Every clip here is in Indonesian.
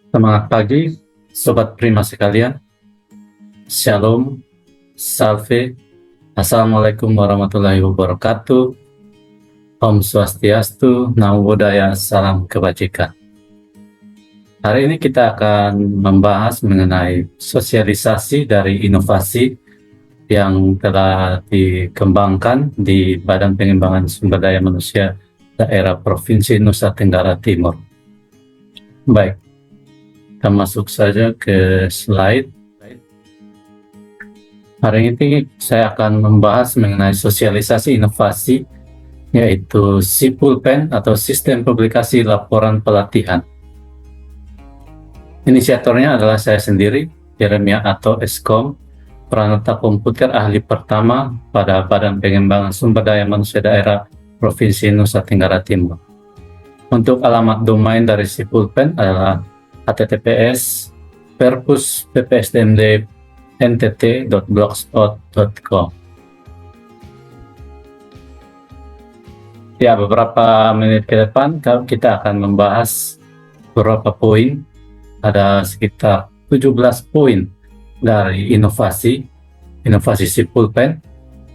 Semangat pagi, Sobat Prima sekalian. Shalom, Salve, Assalamualaikum warahmatullahi wabarakatuh. Om Swastiastu, Namo Buddhaya, Salam Kebajikan. Hari ini kita akan membahas mengenai sosialisasi dari inovasi yang telah dikembangkan di Badan Pengembangan Sumber Daya Manusia Daerah Provinsi Nusa Tenggara Timur. Baik. Kita masuk saja ke slide. Hari ini saya akan membahas mengenai sosialisasi inovasi, yaitu SIPULPEN atau Sistem Publikasi Laporan Pelatihan. Inisiatornya adalah saya sendiri, Yeremia atau Eskom, Pranata Komputer Ahli Pertama pada Badan Pengembangan Sumber Daya Manusia Daerah Provinsi Nusa Tenggara Timur. Untuk alamat domain dari SIPULPEN adalah https://perpus.ppsdmd.ntt.blogspot.com. Ya, beberapa menit ke depan kita akan membahas beberapa poin. Ada sekitar 17 poin dari inovasi SIPULPEN.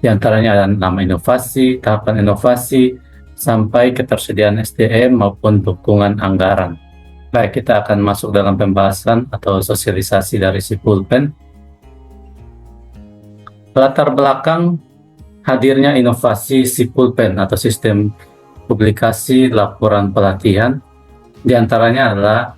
Di antaranya ada nama inovasi, tahapan inovasi, sampai ketersediaan SDM maupun dukungan anggaran. Baik, kita akan masuk dalam pembahasan atau sosialisasi dari SIPULPEN. Latar belakang hadirnya inovasi SIPULPEN atau Sistem Publikasi Laporan Pelatihan, diantaranya adalah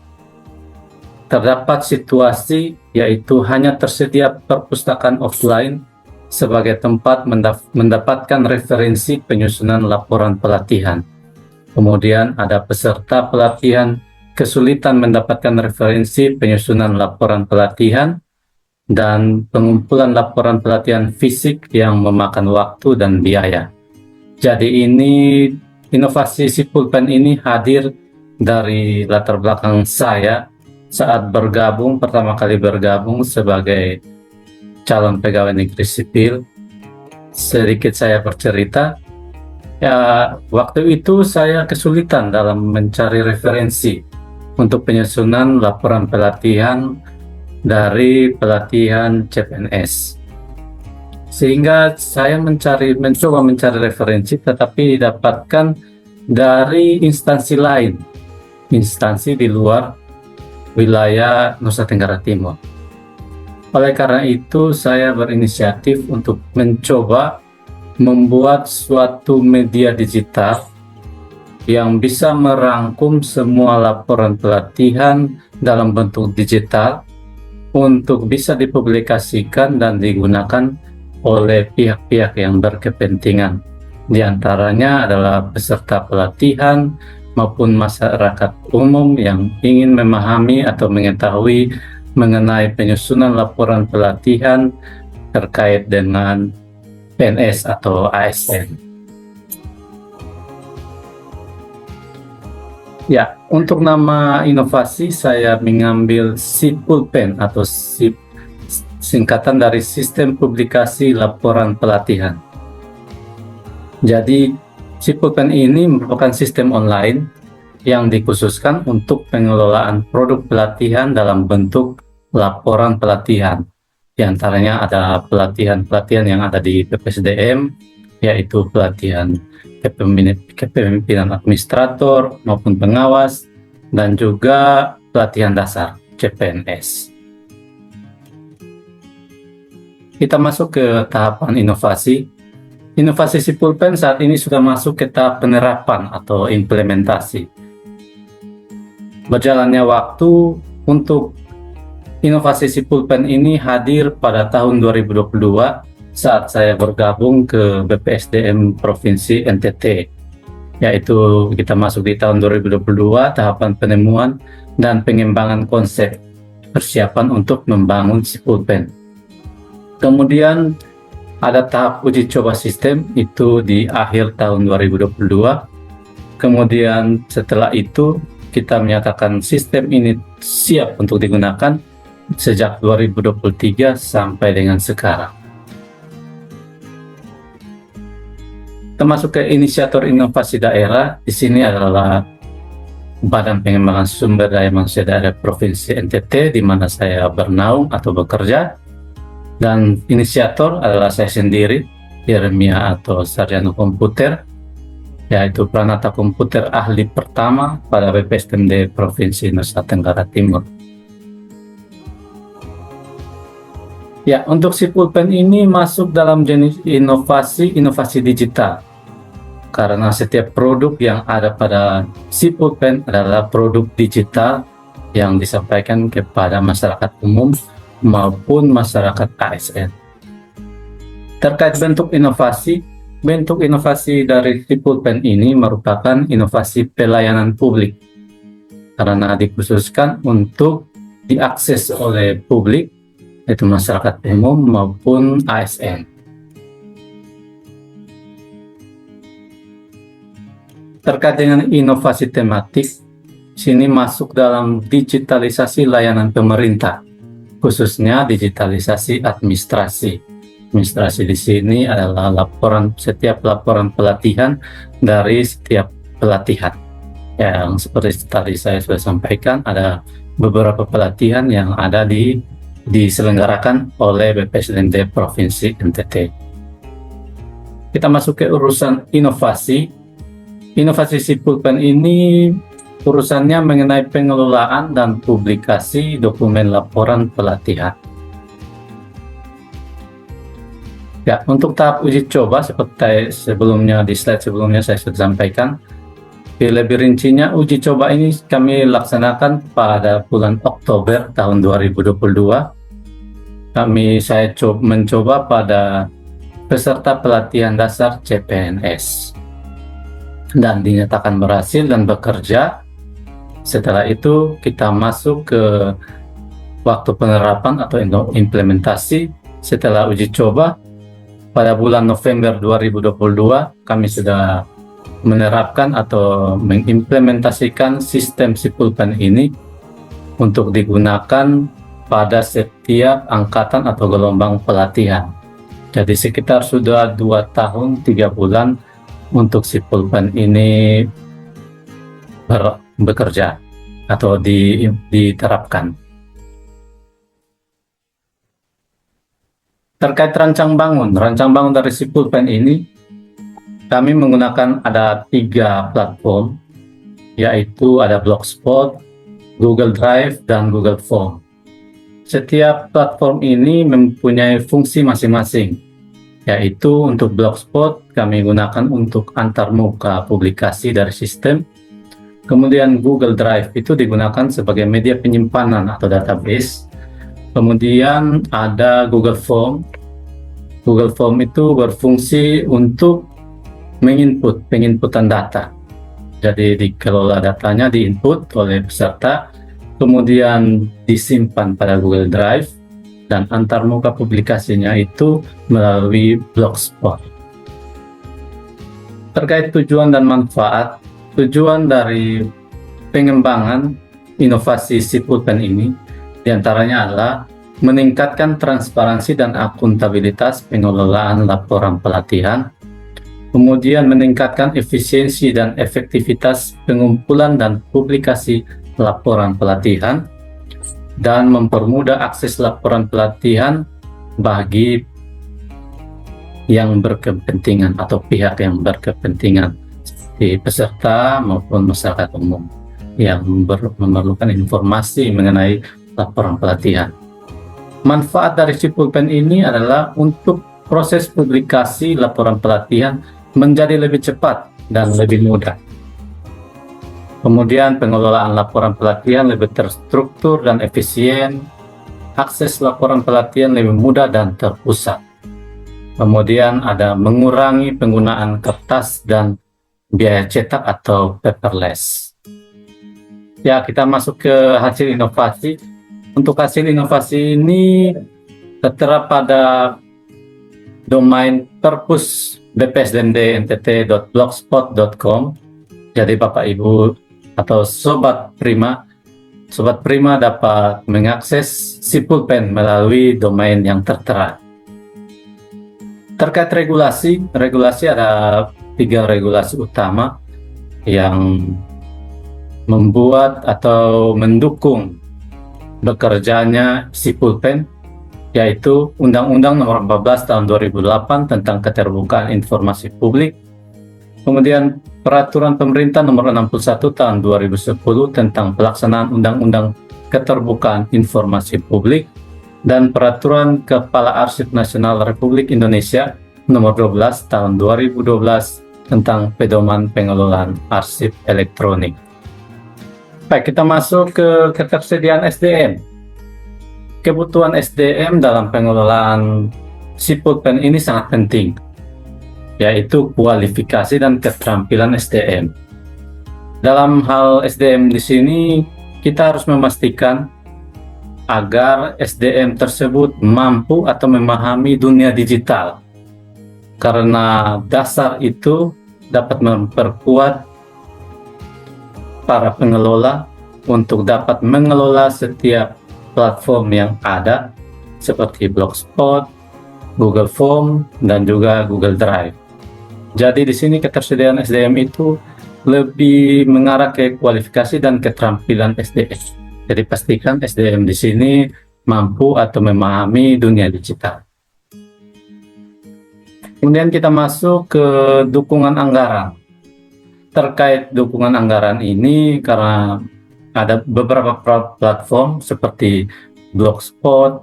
terdapat situasi yaitu hanya tersedia perpustakaan offline sebagai tempat mendapatkan referensi penyusunan laporan pelatihan. Kemudian ada peserta pelatihan kesulitan mendapatkan referensi penyusunan laporan pelatihan, dan pengumpulan laporan pelatihan fisik yang memakan waktu dan biaya. Jadi inovasi SIPULPEN ini hadir dari latar belakang saya saat pertama kali bergabung sebagai calon pegawai negeri sipil. Sedikit saya bercerita, ya waktu itu saya kesulitan dalam mencari referensi untuk penyusunan laporan pelatihan dari pelatihan CPNS, sehingga saya mencoba mencari referensi, tetapi didapatkan dari instansi lain, instansi di luar wilayah Nusa Tenggara Timur. Oleh karena itu saya berinisiatif untuk mencoba membuat suatu media digital yang bisa merangkum semua laporan pelatihan dalam bentuk digital untuk bisa dipublikasikan dan digunakan oleh pihak-pihak yang berkepentingan. Di antaranya adalah peserta pelatihan maupun masyarakat umum yang ingin memahami atau mengetahui mengenai penyusunan laporan pelatihan terkait dengan PNS atau ASN. Ya, untuk nama inovasi saya mengambil SIPULPEN atau singkatan dari Sistem Publikasi Laporan Pelatihan. Jadi SIPULPEN ini merupakan sistem online yang dikhususkan untuk pengelolaan produk pelatihan dalam bentuk laporan pelatihan. Di antaranya ada pelatihan-pelatihan yang ada di PPSDM, yaitu pelatihan kepemimpinan administrator maupun pengawas, dan juga pelatihan dasar CPNS. Kita masuk ke tahapan inovasi. Inovasi SIPULPEN saat ini sudah masuk ke tahap penerapan atau implementasi. Berjalannya waktu untuk inovasi SIPULPEN ini hadir pada tahun 2022 saat saya bergabung ke BPSDM Provinsi NTT, yaitu kita masuk di tahun 2022 tahapan penemuan dan pengembangan konsep persiapan untuk membangun si pulpen. Kemudian ada tahap uji coba sistem itu di akhir tahun 2022. Kemudian setelah itu kita menyatakan sistem ini siap untuk digunakan sejak 2023 sampai dengan sekarang. Termasuk ke inisiator inovasi daerah, di sini adalah Badan Pengembangan Sumber Daya Manusia Daerah Provinsi NTT, di mana saya bernaung atau bekerja, dan inisiator adalah saya sendiri, Yeremia atau Sarjana Komputer, yaitu Pranata Komputer Ahli pertama pada BPSDM Provinsi Nusa Tenggara Timur. Ya, untuk si pulpen ini masuk dalam jenis inovasi digital, karena setiap produk yang ada pada si pulpen adalah produk digital yang disampaikan kepada masyarakat umum maupun masyarakat ASN. Terkait bentuk inovasi dari si pulpen ini merupakan inovasi pelayanan publik, karena dikhususkan untuk diakses oleh publik, yaitu masyarakat umum maupun ASN. Terkait dengan inovasi tematik, sini masuk dalam digitalisasi layanan pemerintah, khususnya digitalisasi administrasi. Administrasi di sini adalah setiap laporan pelatihan dari setiap pelatihan. Yang seperti tadi saya sudah sampaikan, ada beberapa pelatihan yang ada diselenggarakan oleh BPSDM Provinsi NTT. Kita masuk ke urusan inovasi. Inovasi si pulpen ini urusannya mengenai pengelolaan dan publikasi dokumen laporan pelatihan. Ya, untuk tahap uji coba seperti sebelumnya di slide sebelumnya saya sudah sampaikan. Lebih rincinya, uji coba ini kami laksanakan pada bulan Oktober tahun 2022. Saya mencoba pada peserta pelatihan dasar CPNS dan dinyatakan berhasil dan bekerja. Setelah itu kita masuk ke waktu penerapan atau implementasi. Setelah uji coba pada bulan November 2022 kami sudah menerapkan atau mengimplementasikan sistem si pulpen ini untuk digunakan pada setiap angkatan atau gelombang pelatihan. Jadi sekitar sudah 2 tahun 3 bulan untuk si pulpen ini bekerja atau diterapkan. Terkait rancang bangun dari si pulpen ini, kami menggunakan ada 3 platform, yaitu ada Blogspot, Google Drive, dan Google Form. Setiap platform ini mempunyai fungsi masing-masing, yaitu untuk Blogspot kami gunakan untuk antarmuka publikasi dari sistem. Kemudian Google Drive itu digunakan sebagai media penyimpanan atau database. Kemudian ada Google Form. Google Form itu berfungsi untuk penginputan data. Jadi dikelola datanya, diinput oleh peserta, kemudian disimpan pada Google Drive, dan antarmuka publikasinya itu melalui Blogspot. Terkait tujuan dan manfaat, tujuan dari pengembangan inovasi si pulpen ini diantaranya adalah meningkatkan transparansi dan akuntabilitas pengelolaan laporan pelatihan, kemudian meningkatkan efisiensi dan efektivitas pengumpulan dan publikasi laporan pelatihan, dan mempermudah akses laporan pelatihan bagi yang berkepentingan atau pihak yang berkepentingan seperti peserta maupun masyarakat umum yang memerlukan informasi mengenai laporan pelatihan. Manfaat dari si pulpen ini adalah untuk proses publikasi laporan pelatihan menjadi lebih cepat dan lebih mudah. Kemudian pengelolaan laporan pelatihan lebih terstruktur dan efisien, akses laporan pelatihan lebih mudah dan terpusat. Kemudian ada mengurangi penggunaan kertas dan biaya cetak atau paperless. Ya, kita masuk ke hasil inovasi. Untuk hasil inovasi ini tertera pada domain perpus bpsdmd.ntt.blogspot.com. Jadi Bapak Ibu atau Sobat Prima dapat mengakses si pulpen melalui domain yang tertera. Terkait regulasi ada 3 regulasi utama yang membuat atau mendukung bekerjanya si pulpen, yaitu Undang-Undang Nomor 14 Tahun 2008 tentang Keterbukaan Informasi Publik, kemudian Peraturan Pemerintah Nomor 61 Tahun 2010 tentang pelaksanaan Undang-Undang Keterbukaan Informasi Publik, dan Peraturan Kepala Arsip Nasional Republik Indonesia Nomor 12 Tahun 2012 tentang pedoman pengelolaan arsip elektronik. Baik, kita masuk ke ketersediaan SDM. Kebutuhan SDM dalam pengelolaan si pulpen ini sangat penting, yaitu kualifikasi dan keterampilan SDM. Dalam hal SDM di sini, kita harus memastikan agar SDM tersebut mampu atau memahami dunia digital, karena dasar itu dapat memperkuat para pengelola untuk dapat mengelola setiap platform yang ada seperti Blogspot, Google Form, dan juga Google Drive. Jadi di sini ketersediaan SDM itu lebih mengarah ke kualifikasi dan keterampilan SDM. Jadi pastikan SDM di sini mampu atau memahami dunia digital. Kemudian kita masuk ke dukungan anggaran. Terkait dukungan anggaran ini, karena ada beberapa platform seperti Blogspot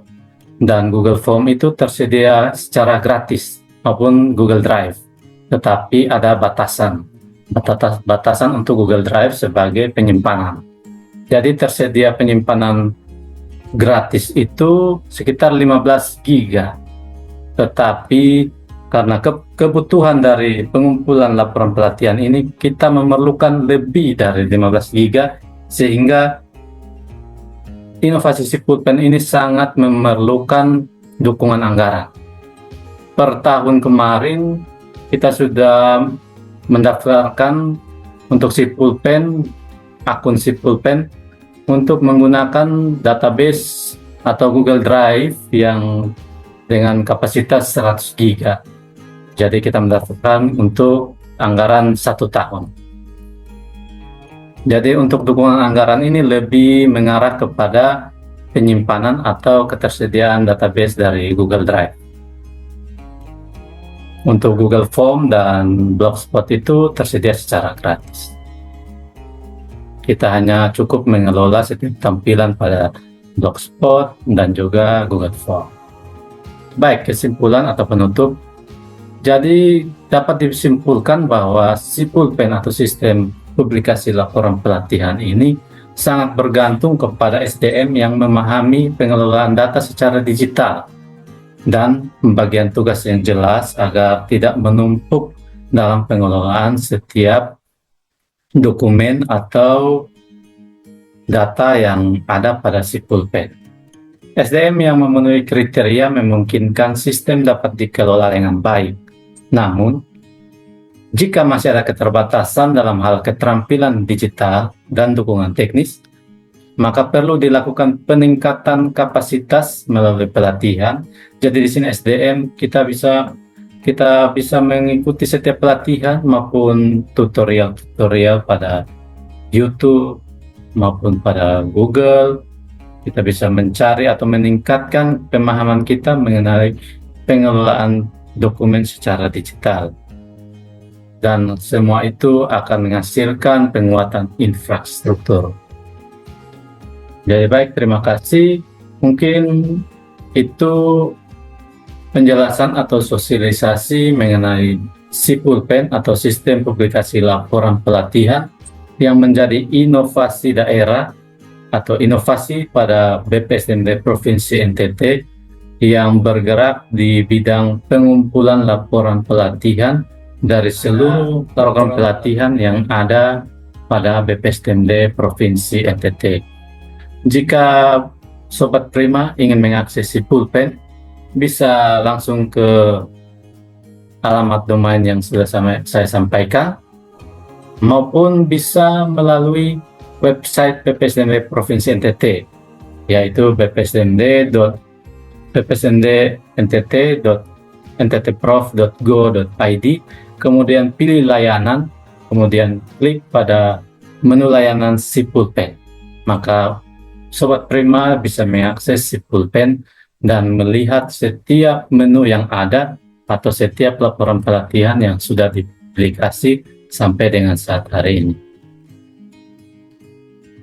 dan Google Form itu tersedia secara gratis maupun Google Drive, tetapi ada batasan untuk Google Drive sebagai penyimpanan. Jadi tersedia penyimpanan gratis itu sekitar 15 GB, tetapi karena kebutuhan dari pengumpulan laporan pelatihan ini, kita memerlukan lebih dari 15 GB, sehingga inovasi si pulpen ini sangat memerlukan dukungan anggaran. Per tahun kemarin, kita sudah mendaftarkan untuk si pulpen, akun si pulpen, untuk menggunakan database atau Google Drive yang dengan kapasitas 100 GB. Jadi kita mendaftarkan untuk anggaran 1 tahun. Jadi untuk dukungan anggaran ini lebih mengarah kepada penyimpanan atau ketersediaan database dari Google Drive. Untuk Google Form dan Blogspot itu tersedia secara gratis. Kita hanya cukup mengelola setiap tampilan pada Blogspot dan juga Google Form. Baik, kesimpulan atau penutup. Jadi dapat disimpulkan bahwa si pulpen atau sistem publikasi laporan pelatihan ini sangat bergantung kepada SDM yang memahami pengelolaan data secara digital dan pembagian tugas yang jelas agar tidak menumpuk dalam pengelolaan setiap dokumen atau data yang ada pada si pulpen. SDM yang memenuhi kriteria memungkinkan sistem dapat dikelola dengan baik. Namun, jika masih ada keterbatasan dalam hal keterampilan digital dan dukungan teknis, maka perlu dilakukan peningkatan kapasitas melalui pelatihan. Jadi di sini SDM kita bisa mengikuti setiap pelatihan maupun tutorial pada YouTube maupun pada Google. Kita bisa mencari atau meningkatkan pemahaman kita mengenai pengelolaan dokumen secara digital, dan semua itu akan menghasilkan penguatan infrastruktur. Jadi baik, terima kasih. Mungkin itu penjelasan atau sosialisasi mengenai si pulpen atau sistem publikasi laporan pelatihan yang menjadi inovasi daerah atau inovasi pada BPSDMD Provinsi NTT yang bergerak di bidang pengumpulan laporan pelatihan dari seluruh program pelatihan yang ada pada BPSDMD Provinsi NTT. Jika Sobat Prima ingin mengakses si pulpen, bisa langsung ke alamat domain yang sudah saya sampaikan, maupun bisa melalui website BPSDMD Provinsi NTT, yaitu bpsdmd.ntt.nttprof.go.id, kemudian pilih layanan, kemudian klik pada menu layanan si pulpen. Maka Sobat Prima bisa mengakses si pulpen dan melihat setiap menu yang ada atau setiap laporan pelatihan yang sudah dipublikasi sampai dengan saat hari ini.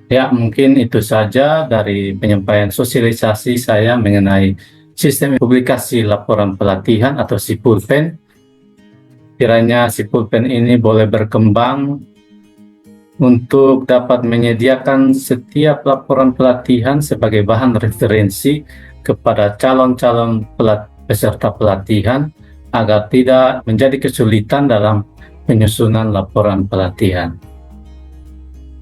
Ya, mungkin itu saja dari penyampaian sosialisasi saya mengenai sistem publikasi laporan pelatihan atau si pulpen. Kiranya si pulpen ini boleh berkembang untuk dapat menyediakan setiap laporan pelatihan sebagai bahan referensi kepada calon-calon peserta pelatihan, agar tidak menjadi kesulitan dalam penyusunan laporan pelatihan.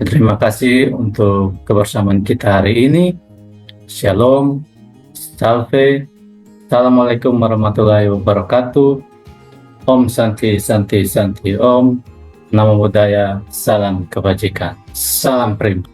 Terima kasih untuk kebersamaan kita hari ini. Shalom, salve, assalamualaikum warahmatullahi wabarakatuh. Om Santi Santi Santi Om. Namo Buddhaya, salam kebajikan, salam Prima.